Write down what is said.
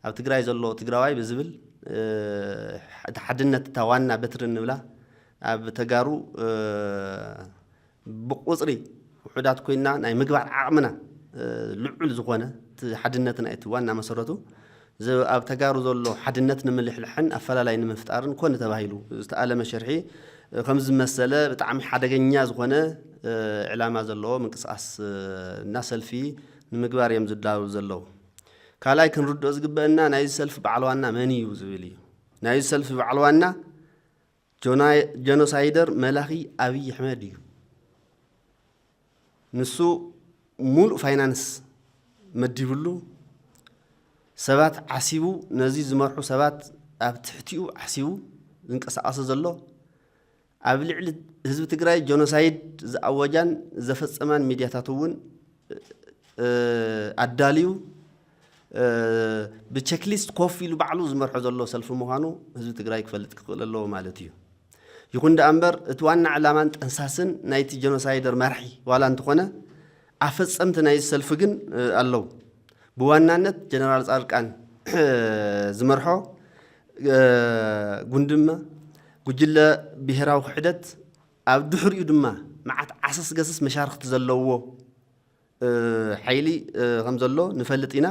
ኣብ ትግራይ ዘሎ ትግራዋይ ብዝብል ሓድነት ታዋና በትር ንብላ ኣብ ተጋሩ ብቁጽሪ ውሑዳት ኮይና ናይ ምግባር ዓቕምና ልዑል ዝኾነ ሓድነትና እቲ ዋና መሰረቱ ኣብ ተጋሩ ዘሎ ሓድነት ንምልሕልሕን ኣፈላላይ ንምፍጣርን ኮነ ተባሂሉ ዝተኣለመ ሸርሒ ከም ዝመሰለ ብጣዕሚ ሓደገኛ ዝኾነ ዕላማ ዘለዎ ምንቅስቃስ እና ሰልፊ ንምግባር እዮም ዝዳሉ ዘለው ካልኣይ ክንርድኦ ዝግበአና ናይ ሰልፊ በዓል ዋና መን እዩ ዝብል እዩ ናይ ሰልፊ በዓል ዋና ጀኖሳይደር መላኺ ኣብይ ኣሕመድ እዩ ንሱ ሙሉእ ፋይናንስ መዲብሉ ሰባት ዓሲቡ ነዚ ዝመርሑ ሰባት ኣብ ትሕቲኡ ዓሲቡ ዝንቀሳቀስ ዘሎ ኣብ ልዕሊ ህዝቢ ትግራይ ጀኖሳይድ ዝኣወጃን ዘፈጸማን ሚድያታት እውን ኣዳልዩ ብቼክሊስት ኮፍ ኢሉ ባዕሉ ዝመርሖ ዘሎ ሰልፊ ምዃኑ ህዝቢ ትግራይ ክፈልጥ ክኽእል ኣለዎ ማለት እዩ ይኹን ደኣ እምበር እቲ ዋና ዕላማን ጠንሳስን ናይቲ ጀኖሳይደር መርሒ ዋላ እንትኾነ ኣፈጸምቲ ናይ ሰልፊ ግን ኣለዉ ብዋናነት ጀነራል ጻድቃን ዝመርሖ ጉንድማ ጉጅለ ብሄራዊ ክሕደት ኣብ ድሕሪኡ ድማ መዓት ዓሰስ ገሰስ መሻርክቲ ዘለዎ ሓይሊ ከም ዘሎ ንፈልጥ ኢና